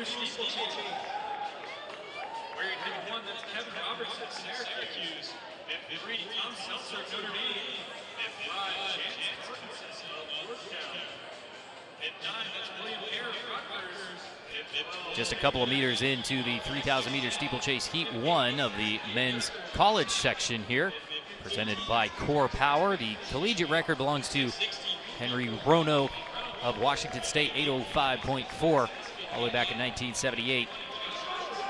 Steeplechase, where you have one that's Kevin Roberts of Syracuse, and 3, Tom Seltzer of Notre Dame, and 5, Chance Parkinson of Georgetown, and 9, that's William Hare of Rutgers. Just a couple of meters into the 3,000-meter steeplechase heat 1 of the men's college section here, presented by Core Power. The collegiate record belongs to Henry Rono of Washington State, 8:05.4, all the way back in 1978.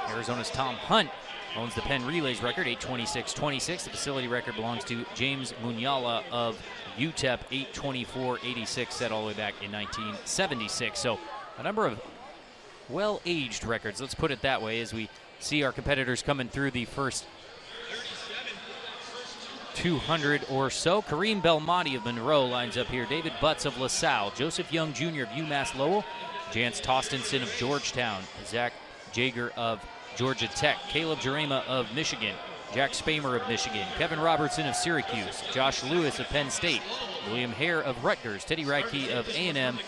Arizona's Tom Hunt owns the Penn Relays record, 8:26.26. The facility record belongs to James Munyala of UTEP, 8:24.86, set all the way back in 1976. So a number of well-aged records, let's put it that way, as we see our competitors coming through the first 200 or so. Kareem Belmonte of Monroe lines up here. David Butts of LaSalle. Joseph Young Jr. of UMass Lowell. Jance Tostenson of Georgetown. Zach Jaeger of Georgia Tech. Caleb Jarema of Michigan. Jack Spamer of Michigan. Kevin Robertson of Syracuse. Josh Lewis of Penn State. William Hare of Rutgers. Teddy Reitke of A&M.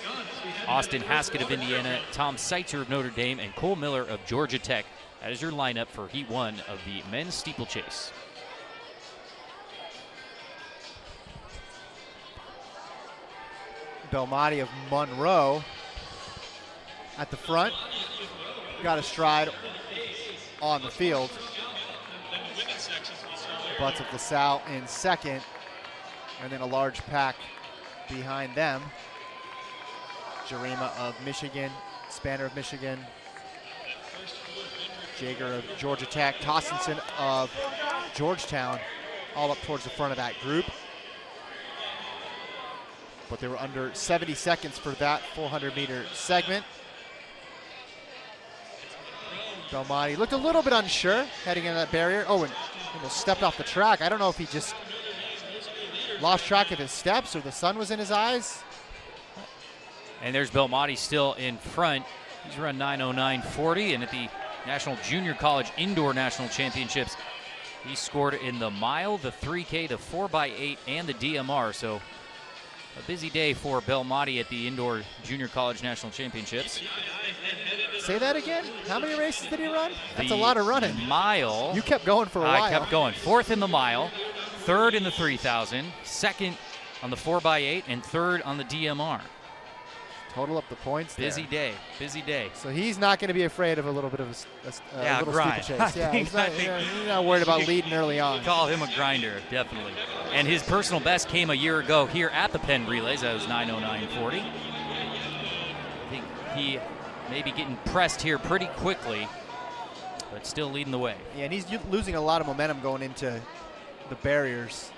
Austin Haskett of Indiana. Tom Seitzer of Notre Dame. And Cole Miller of Georgia Tech. That is your lineup for Heat 1 of the men's steeplechase. Belmonte of Monroe at the front. Got a stride on the field. Butts of LaSalle in second. And then a large pack behind them. Jarema of Michigan, Spanner of Michigan, Jaeger of Georgia Tech, Tostenson of Georgetown, all up towards the front of that group. But they were under 70 seconds for that 400-meter segment. Belmonte looked a little bit unsure heading into that barrier. Oh, and almost stepped off the track. I don't know if he just lost track of his steps or the sun was in his eyes. And there's Belmonte still in front. He's run 9:09.40, and at the National Junior College Indoor National Championships, he scored in the mile, the 3K, the 4x8, and the DMR. So a busy day for Belmonte at the Indoor Junior College National Championships. Say that again? How many races did he run? That's a lot of running. Mile. You kept going for a while. I kept going. 4th in the mile, 3rd in the 3,000, 2nd on the 4x8, and 3rd on the DMR. Total up the points there. Busy day, busy day. So he's not going to be afraid of a little bit of a little grind. steeplechase. Yeah, he's not worried about leading early on. Call him a grinder, definitely. And his personal best came a year ago here at the Penn Relays. That was 9:09.40. I think he may be getting pressed here pretty quickly, but still leading the way. Yeah, and he's losing a lot of momentum going into the barriers.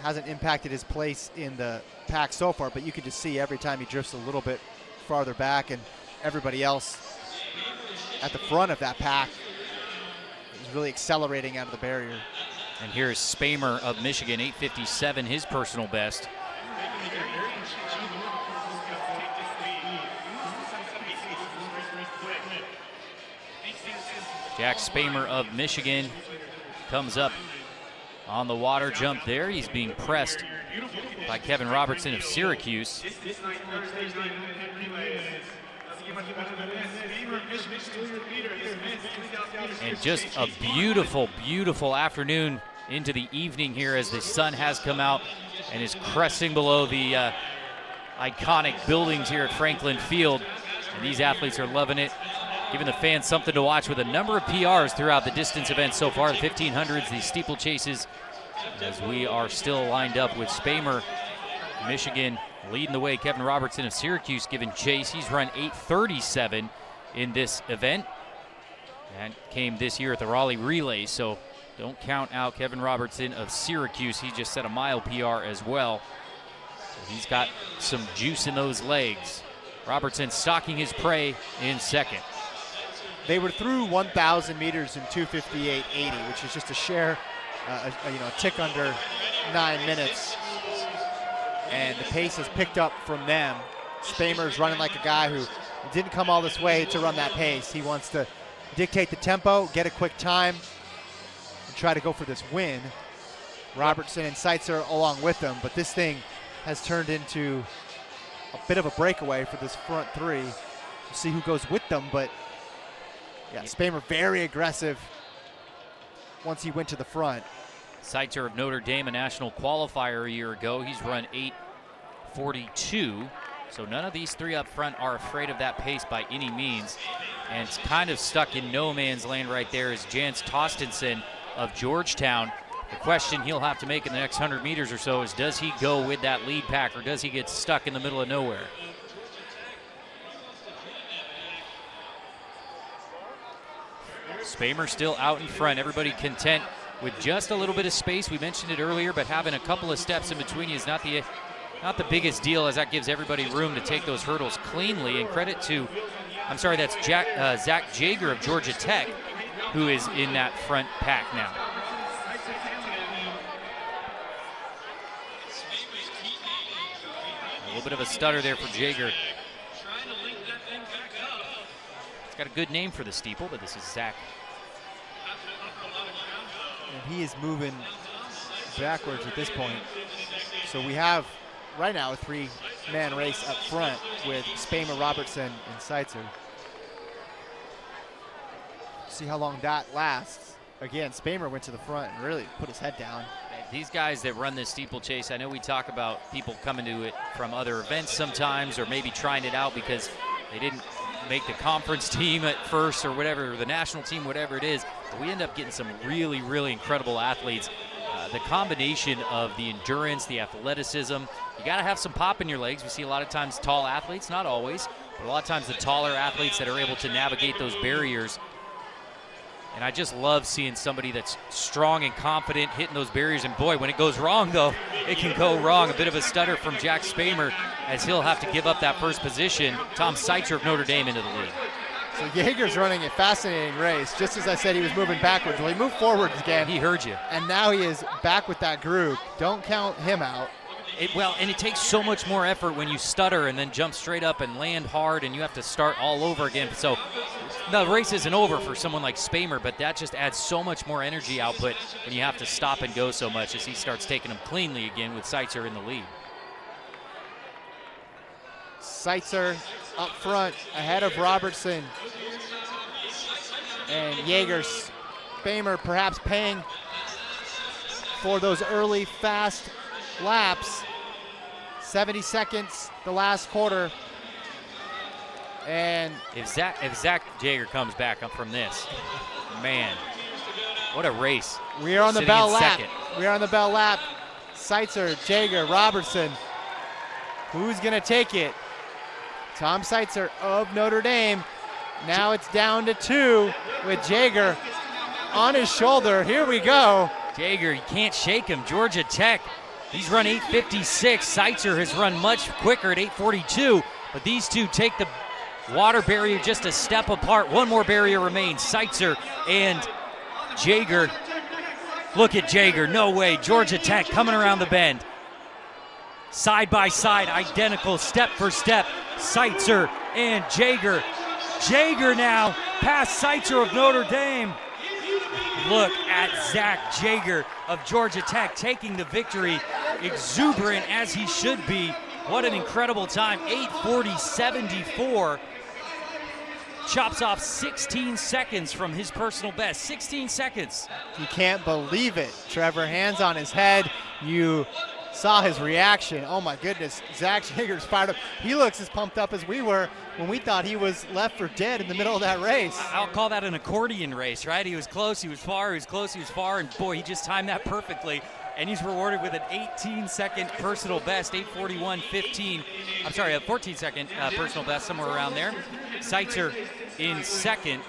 Hasn't impacted his place in the pack so far, but you can just see every time he drifts a little bit farther back, and everybody else at the front of that pack is really accelerating out of the barrier. And here's Spamer of Michigan, 8:57, his personal best. Jack Spamer of Michigan comes up on the water jump there. He's being pressed by Kevin Robertson of Syracuse. And just a beautiful, beautiful afternoon into the evening here as the sun has come out and is cresting below the iconic buildings here at Franklin Field. And these athletes are loving it, giving the fans something to watch with a number of PRs throughout the distance events so far, the 1500s, the steeplechases, as we are still lined up with Spamer, Michigan, leading the way. Kevin Robertson of Syracuse giving chase. He's run 8:37 in this event. That came this year at the Raleigh Relays, so don't count out Kevin Robertson of Syracuse. He just set a mile PR as well. So he's got some juice in those legs. Robertson stalking his prey in second. They were through 1,000 meters in 2:58.80, which is just a share, a tick under 9 minutes. And the pace has picked up from them. Spamer's running like a guy who didn't come all this way to run that pace. He wants to dictate the tempo, get a quick time, and try to go for this win. Robertson and Seitzer along with them, but this thing has turned into a bit of a breakaway for this front three. We'll see who goes with them, but yeah, Spamer very aggressive once he went to the front. Seitzer of Notre Dame, a national qualifier a year ago. He's run 8:42. So none of these three up front are afraid of that pace by any means. And it's kind of stuck in no man's land right there is Jans Tostenson of Georgetown. The question he'll have to make in the next 100 meters or so is, does he go with that lead pack, or does he get stuck in the middle of nowhere? Spamer still out in front. Everybody content with just a little bit of space. We mentioned it earlier, but having a couple of steps in between you is not the biggest deal, as that gives everybody room to take those hurdles cleanly. And credit to, that's Zach Jaeger of Georgia Tech, who is in that front pack now. A little bit of a stutter there for Jaeger. It's got a good name for the steeple, but this is Zach. And he is moving backwards at this point. So we have right now a three-man race up front with Spamer, Robertson, and Seitzer. See how long that lasts. Again, Spamer went to the front and really put his head down. These guys that run this steeplechase, I know we talk about people coming to it from other events sometimes, or maybe trying it out because they didn't make the conference team at first or whatever, or the national team, whatever it is. But we end up getting some really, really incredible athletes. The combination of the endurance, the athleticism, you got to have some pop in your legs. We see a lot of times tall athletes, not always, but a lot of times the taller athletes that are able to navigate those barriers. And I just love seeing somebody that's strong and confident hitting those barriers. And boy, when it goes wrong, though, it can go wrong. A bit of a stutter from Jack Spamer as he'll have to give up that first position. Tom Seitzer of Notre Dame into the lead. So Jaeger's running a fascinating race. Just as I said, he was moving backwards. Well, he moved forwards again. He heard you. And now he is back with that group. Don't count him out. And it takes so much more effort when you stutter and then jump straight up and land hard, and you have to start all over again. So the race isn't over for someone like Spamer, but that just adds so much more energy output when you have to stop and go so much as he starts taking them cleanly again with Seitzer in the lead. Seitzer up front ahead of Robertson. And Jaeger, Spamer perhaps paying for those early fast laps. 70 seconds the last quarter. And if Zach Jaeger comes back up from this, man, what a race. We are on the bell lap. We are on the bell lap. Seitzer, Jaeger, Robertson. Who's going to take it? Tom Seitzer of Notre Dame. Now it's down to 2 with Jaeger on his shoulder. Here we go. Jaeger, you can't shake him. Georgia Tech, he's run 8:56. Seitzer has run much quicker at 8:42, but these two take the water barrier just a step apart. One more barrier remains. Seitzer and Jaeger. Look at Jaeger, no way. Georgia Tech coming around the bend. Side by side, identical, step for step. Seitzer and Jaeger. Jaeger now past Seitzer of Notre Dame. Look at Zach Jaeger of Georgia Tech taking the victory, exuberant as he should be. What an incredible time, 8:40.74. Chops off 16 seconds from his personal best, 16 seconds. You can't believe it. Trevor, hands on his head. You saw his reaction. Oh my goodness, Zach Jaeger's fired up. He looks as pumped up as we were when we thought he was left for dead in the middle of that race. I'll call that an accordion race, right? He was close, he was far, he was close, he was far, and boy, he just timed that perfectly. And he's rewarded with an 18-second personal best, 8:41.15. I'm sorry, a 14-second personal best, somewhere around there. Seitzer in second,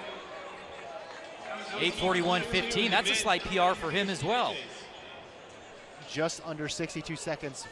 8:41.15. That's a slight PR for him as well. Just under 62 seconds